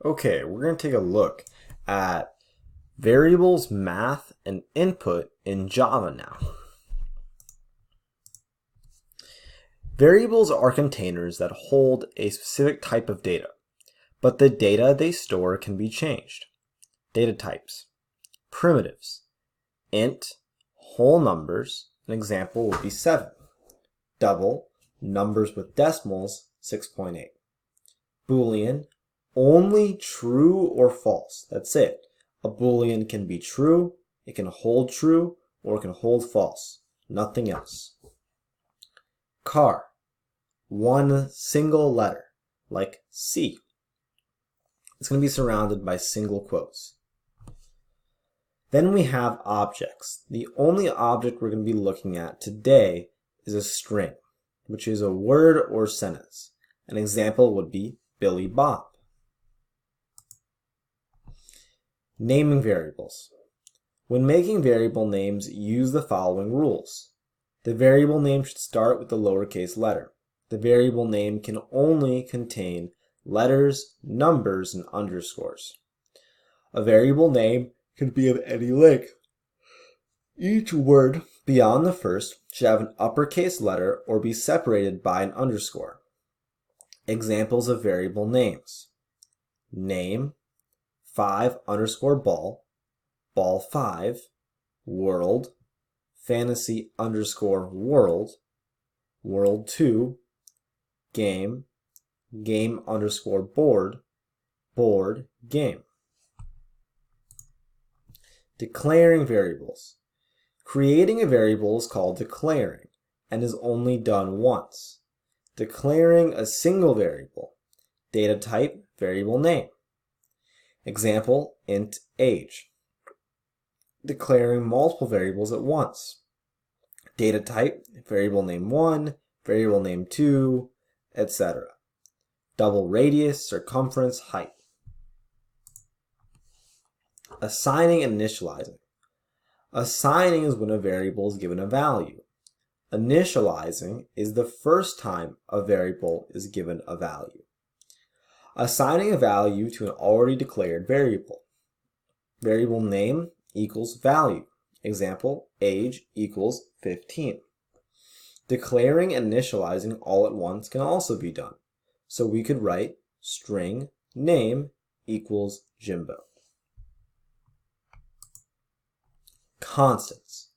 Okay, we're going to take a look at variables, math, and input in Java now. Variables are containers that hold a specific type of data, but the data they store can be changed. Data types: primitives, int, whole numbers, an example would be 7, double, numbers with decimals, 6.8, Boolean, only true or false. That's it. A Boolean can be true, it can hold true, or it can hold false. Nothing else. Char, one single letter, like C. It's going to be surrounded by single quotes. Then we have objects. The only object we're going to be looking at today is a string, which is a word or sentence. An example would be Billy Bob. Naming variables. When making variable names, use the following rules. The variable name should start with the lowercase letter. The variable name can only contain letters, numbers, and underscores. A variable name can be of any length. Each word beyond the first should have an uppercase letter or be separated by an underscore. Examples of variable names: name, 5 underscore ball, ball 5, world, fantasy underscore world, world 2, game, game underscore board, board game. Declaring variables. Creating a variable is called declaring and is only done once. Declaring a single variable. Data type, variable name. Example, int age. Declaring multiple variables at once. Data type, variable name 1, variable name 2, etc. Double radius, circumference, height. Assigning and initializing. Assigning is when a variable is given a value. Initializing is the first time a variable is given a value. Assigning a value to an already declared variable. Variable name equals value. Example, age equals 15. Declaring and initializing all at once can also be done. So we could write string name equals Jimbo. Constants.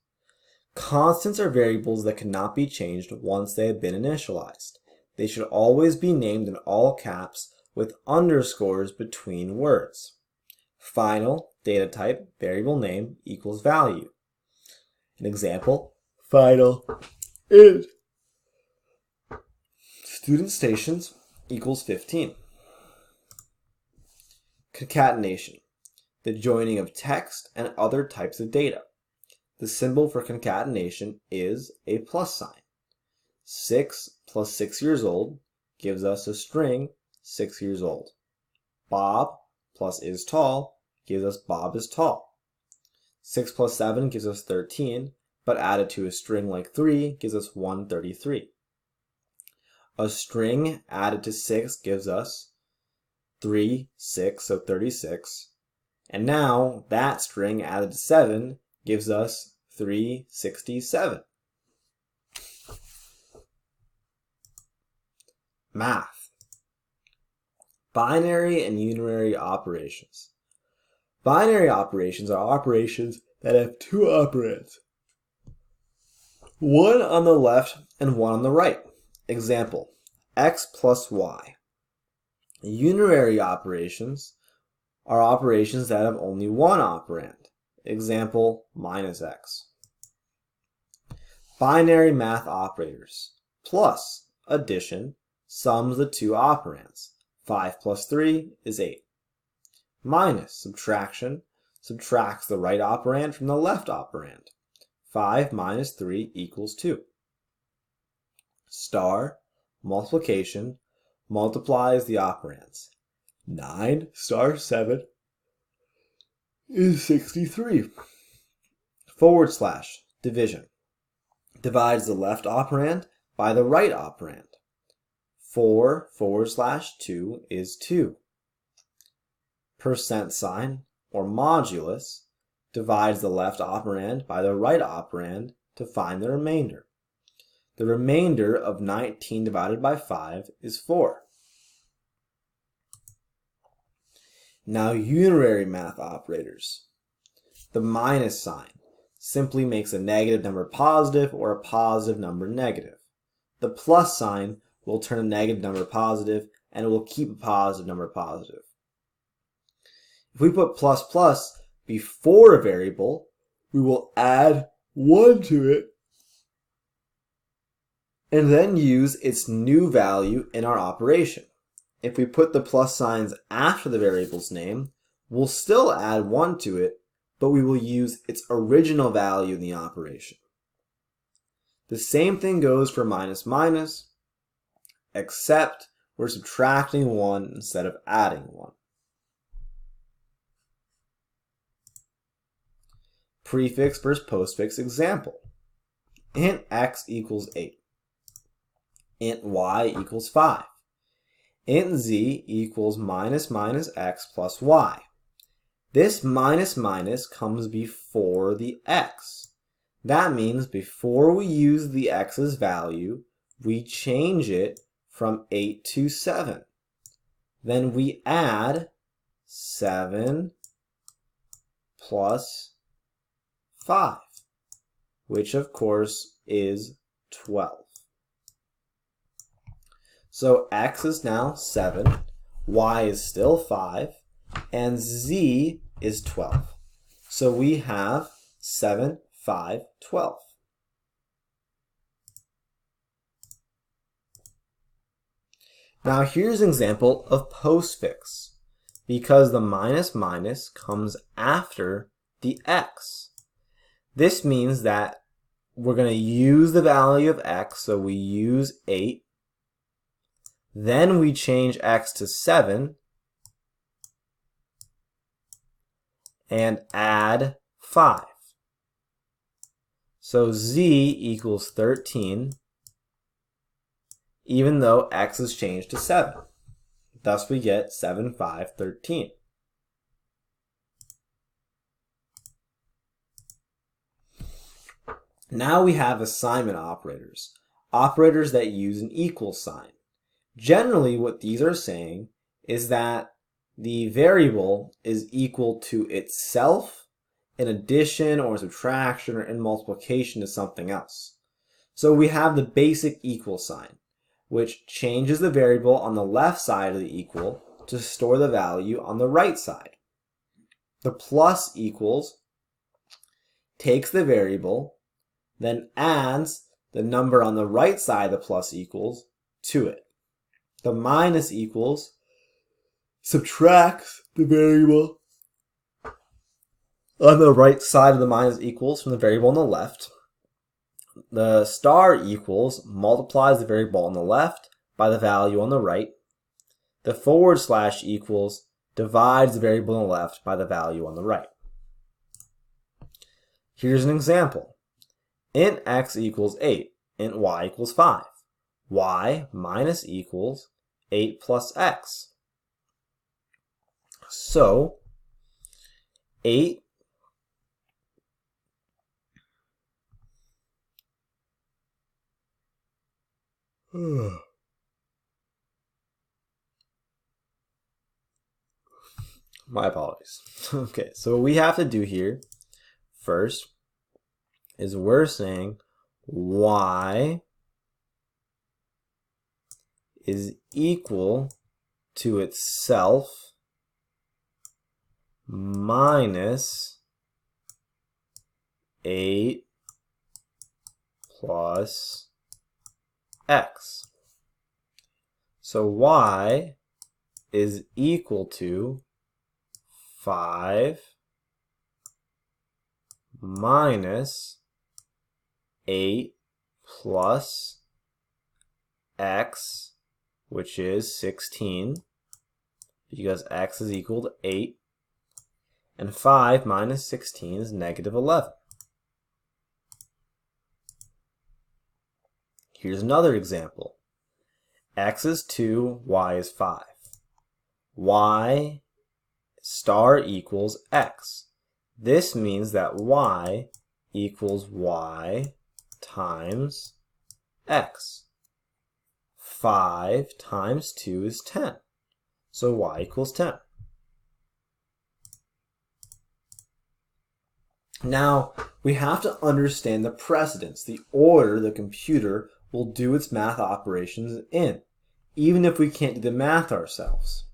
Constants are variables that cannot be changed once they have been initialized. They should always be named in all caps with underscores between words. Final, data type, variable name equals value. An example, final is student stations equals 15. Concatenation, the joining of text and other types of data. The symbol for concatenation is a plus sign. 6 plus 6 years old gives us a string 6 years old. Bob plus is tall gives us Bob is tall. 6 plus 7 gives us 13, but added to a string like 3 gives us 133. A string added to 6 gives us 3, 6, so 36. And now that string added to 7 gives us 367. Math. Binary and unary operations. Binary operations are operations that have two operands, one on the left and one on the right. Example, x plus y. Unary operations are operations that have only one operand. Example, minus x. Binary math operators. Plus, addition, sums the two operands. 5 plus 3 is 8. Minus, subtraction, subtracts the right operand from the left operand. 5 minus 3 equals 2. Star, multiplication, multiplies the operands. 9 star 7 is 63. Forward slash, division, divides the left operand by the right operand. 4 forward slash 2 is 2. percent sign, or modulus, divides the left operand by the right operand to find the remainder. The remainder of 19 divided by 5 is 4. Now unitary math operators. The minus sign simply makes a negative number positive or a positive number negative. The plus sign will turn a negative number positive, and it will keep a positive number positive. If we put plus plus before a variable, we will add 1 to it and then use its new value in our operation. If we put the plus signs after the variable's name, we'll still add 1 to it, but we will use its original value in the operation. The same thing goes for minus minus, except we're subtracting 1 instead of adding 1. Prefix versus postfix example. Int x equals 8. Int y equals 5. Int z equals minus minus x plus y. This minus minus comes before the x. That means before we use the x's value, we change it from 8 to 7. Then we add 7 plus 5, which of course is 12. So x is now 7, y is still 5, and z is 12. So we have 7, 5, 12. Now here's an example of postfix, because the minus minus comes after the x. This means that we're going to use the value of x, so we use 8. Then we change x to 7 and add 5. So z equals 13, even though x is changed to 7. Thus we get 7, 5, 13. Now we have assignment operators, operators that use an equal sign. Generally, what these are saying is that the variable is equal to itself in addition or subtraction or in multiplication to something else. So we have the basic equal sign, which changes the variable on the left side of the equal to store the value on the right side. The plus equals takes the variable, then adds the number on the right side of the plus equals to it. The minus equals subtracts the variable on the right side of the minus equals from the variable on the left. The star equals multiplies the variable on the left by the value on the right. The forward slash equals divides the variable on the left by the value on the right. Here's an example. Int x equals 8. Int y equals 5. Y minus equals 8 plus x. So 8 my apologies. Okay, so what we have to do here first is we're saying y is equal to itself minus 8 plus x. So y is equal to 5 minus 8 plus x, which is 16, because x is equal to 8, and 5 minus 16 is negative 11. Here's another example. X is 2, y is 5. Y star equals x. This means that y equals y times x. 5 times 2 is 10. So y equals 10. Now, we have to understand the precedence, the order the computer will do its math operations in, even if we can't do the math ourselves.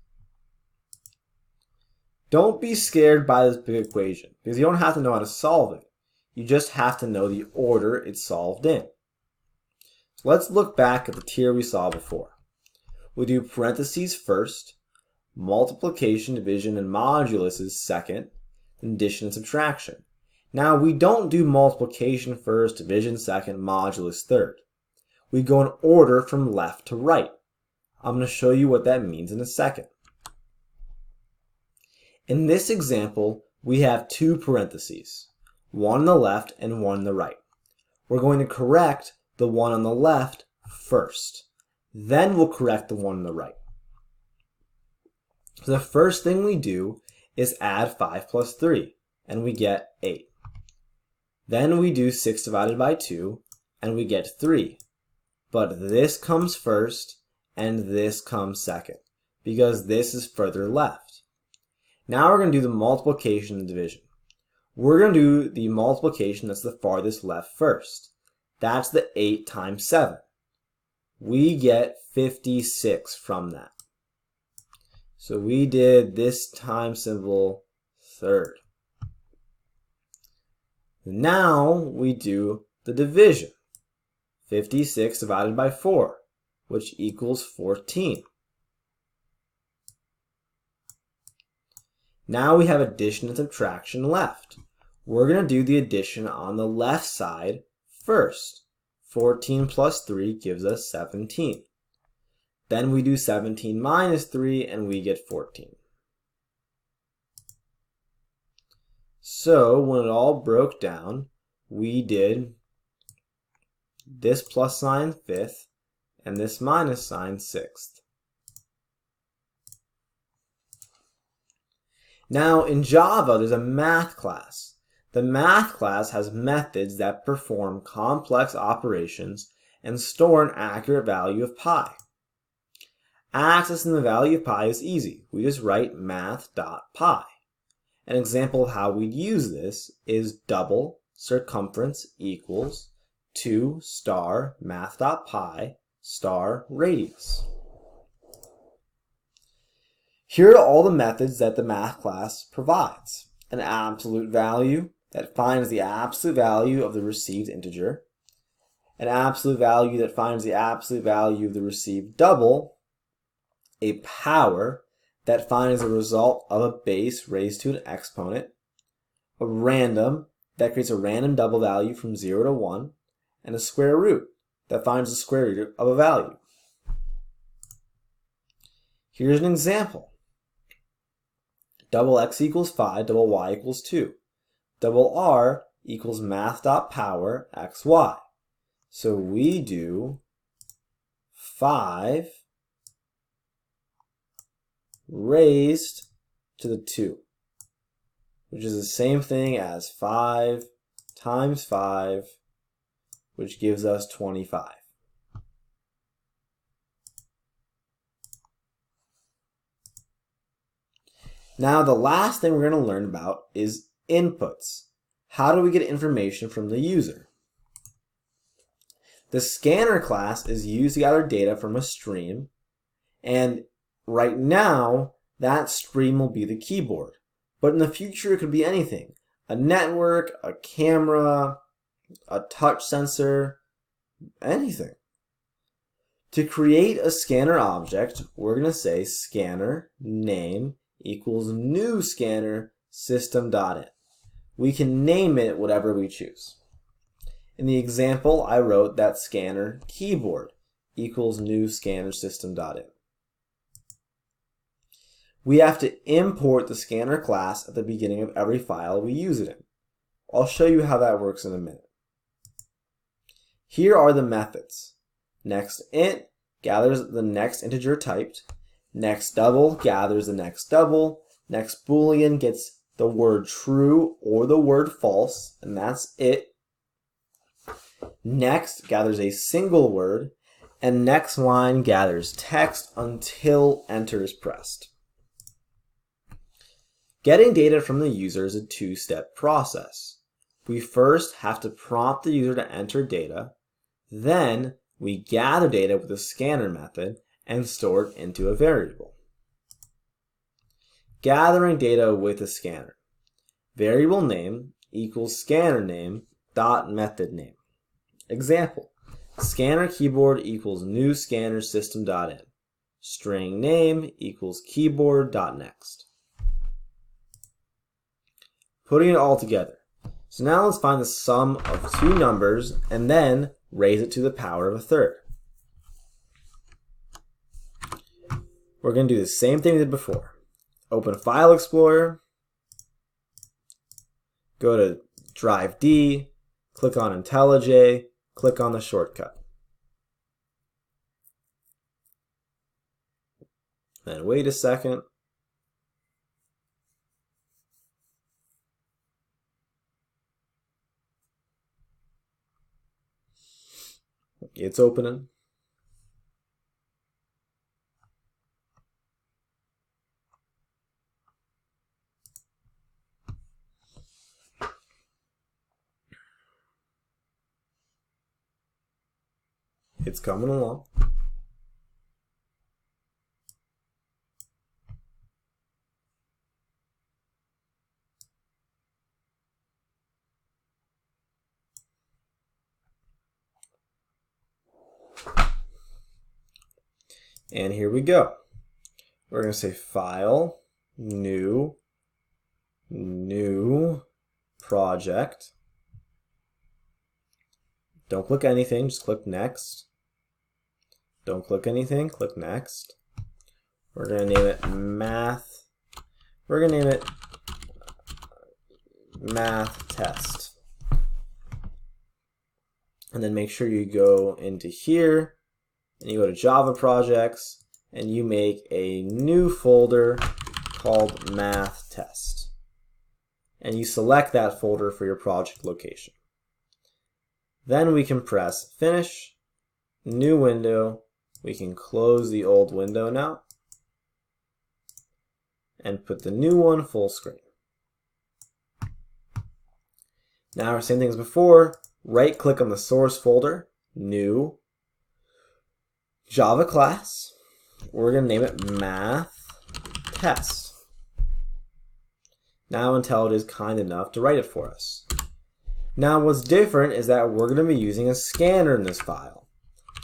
Don't be scared by this big equation, because you don't have to know how to solve it. You just have to know the order it's solved in. So let's look back at the tier we saw before. We do parentheses first, multiplication, division, and modulus is second, then addition and subtraction. Now, we don't do multiplication first, division second, modulus third. We go in order from left to right. I'm going to show you what that means in a second. In this example, we have two parentheses, one on the left and one on the right. We're going to correct the one on the left first. Then we'll correct the one on the right. So the first thing we do is add 5 plus 3, and we get 8. Then we do 6 divided by 2, and we get 3. But this comes first, and this comes second, because this is further left. Now we're going to do the multiplication and division. We're going to do the multiplication that's the farthest left first. That's the 8 times 7. We get 56 from that. So we did this time symbol third. Now we do the division. 56 divided by 4, which equals 14. Now we have addition and subtraction left. We're going to do the addition on the left side first. 14 plus 3 gives us 17. Then we do 17 minus 3 and we get 14. So when it all broke down, we did this plus sign fifth and this minus sign sixth. Now in Java, there's a math class. The math class has methods that perform complex operations and store an accurate value of pi. Accessing the value of pi is easy. We just write math.pi. An example of how we'd use this is double circumference equals 2 star math.pi star radius. Here are all the methods that the math class provides. An absolute value that finds the absolute value of the received integer, an absolute value that finds the absolute value of the received double, a power that finds the result of a base raised to an exponent, a random that creates a random double value from 0 to 1, and a square root that finds the square root of a value. Here's an example. Double x equals 5, double y equals 2. Double r equals math.power xy. So we do 5 raised to the 2, which is the same thing as 5 times 5, which gives us 25. Now the last thing we're going to learn about is inputs. How do we get information from the user? The scanner class is used to gather data from a stream, and right now that stream will be the keyboard. But in the future it could be anything. A network, a camera, a touch sensor, anything. To create a scanner object, we're going to say scanner name equals new scanner system.in. We can name it whatever we choose. In the example, I wrote that scanner keyboard equals new scanner system.in. We have to import the scanner class at the beginning of every file we use it in. I'll show you how that works in a minute. Here are the methods. NextInt gathers the next integer typed. NextDouble gathers the next double. Next Boolean gets the word true or the word false, and that's it. Next gathers a single word, and next line gathers text until enter is pressed. Getting data from the user is a two-step process. We first have to prompt the user to enter data, then we gather data with the scanner method and store it into a variable. Gathering data with a scanner. Variable name equals scanner name dot method name. Example, scanner keyboard equals new scanner system dot in. String name equals keyboard dot next. Putting it all together. So now let's find the sum of two numbers and then raise it to the power of a third. We're going to do the same thing we did before. Open File Explorer, go to Drive D, click on IntelliJ, click on the shortcut. Then wait a second. It's opening. It's coming along. And here we go. We're going to say File, New Project. Don't click anything, just click Next. Don't click anything, click Next. We're going to name it Math. We're going to name it Math Test. And then make sure you go into here and you go to Java Projects and you make a new folder called Math Test. And you select that folder for your project location. Then we can press Finish, New Window. We can close the old window now and put the new one full screen. Now, same thing as before, right click on the source folder, New, Java class. We're going to name it Math Test. Now IntelliJ is kind enough to write it for us. Now what's different is that we're going to be using a scanner in this file.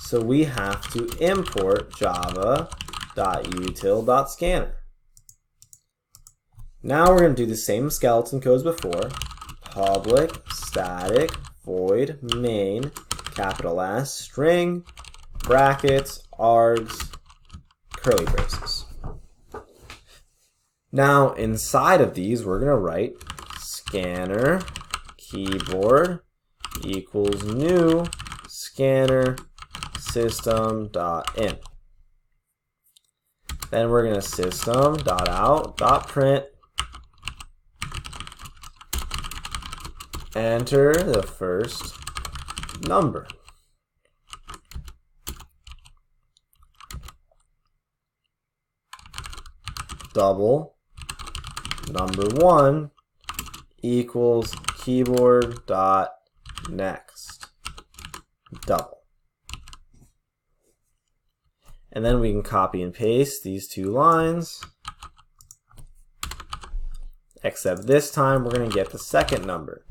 So we have to import java.util.scanner. Now we're going to do the same skeleton code as before. Public static void main capital S string brackets args curly braces. Now inside of these we're going to write scanner keyboard equals new scanner system.in. Then we're going to system.out.print enter the first number. Double number 1 equals keyboard dot next double. And then we can copy and paste these two lines, except this time we're going to get the second number.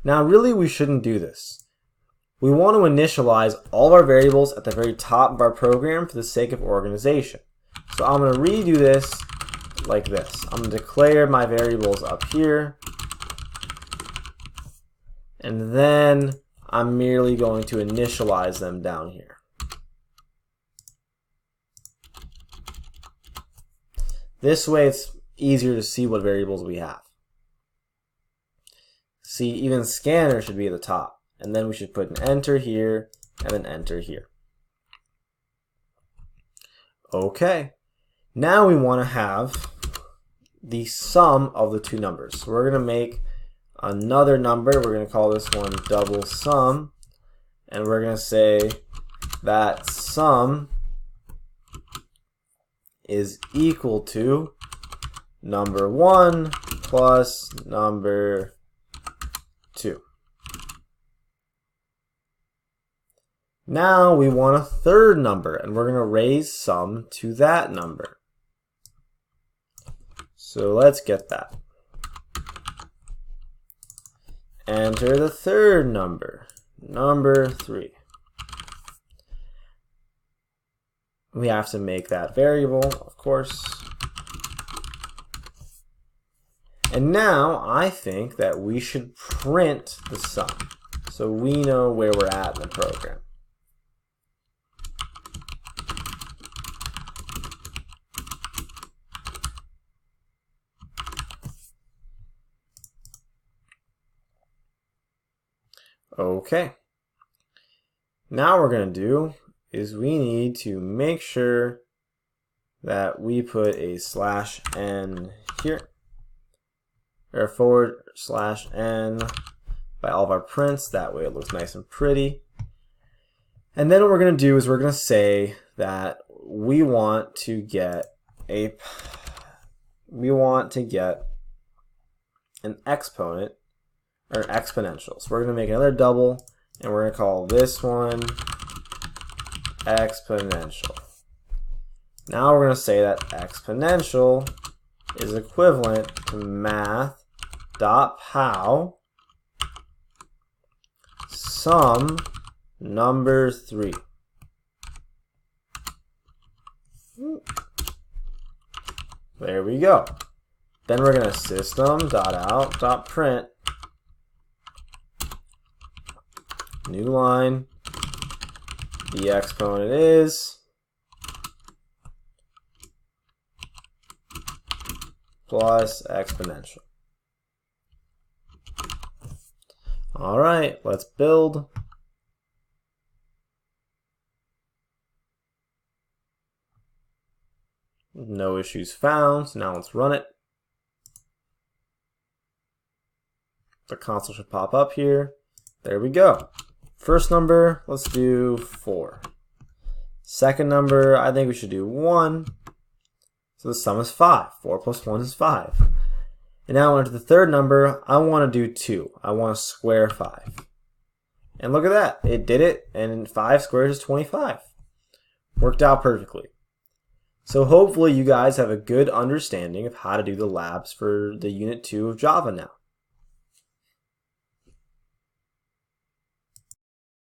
Now really we shouldn't do this. We want to initialize all of our variables at the very top of our program for the sake of organization. So I'm going to redo this like this. I'm going to declare my variables up here, and then I'm merely going to initialize them down here. This way it's easier to see what variables we have. See, even scanner should be at the top, and then we should put an enter here and an enter here. Okay. Now we want to have the sum of the two numbers. So we're going to make another number. We're going to call this one double sum. And we're going to say that sum is equal to number 1 plus number 2. Now we want a third number, and we're going to raise sum to that number. So let's get that. Enter the third number, number 3. We have to make that variable, of course. And now I think that we should print the sum so we know where we're at in the program. Okay. Now what we're going to do is we need to make sure that we put a /n here, or /n by all of our prints. That way it looks nice and pretty. And then what we're going to do is we're going to say that we want to get an exponent or exponential. So we're going to make another double, and we're going to call this one exponential. Now we're going to say that exponential is equivalent to math.pow sum number 3. There we go. Then we're going to system.out.print new line. The exponent is plus exponential. All right, let's build. No issues found, so now let's run it. The console should pop up here. There we go. First number, let's do 4. Second number, I think we should do 1. So the sum is 5. 4 plus 1 is 5. And now into the third number, I want to do 2. I want to square 5. And look at that. It did it, and 5 squared is 25. Worked out perfectly. So hopefully you guys have a good understanding of how to do the labs for the Unit 2 of Java now.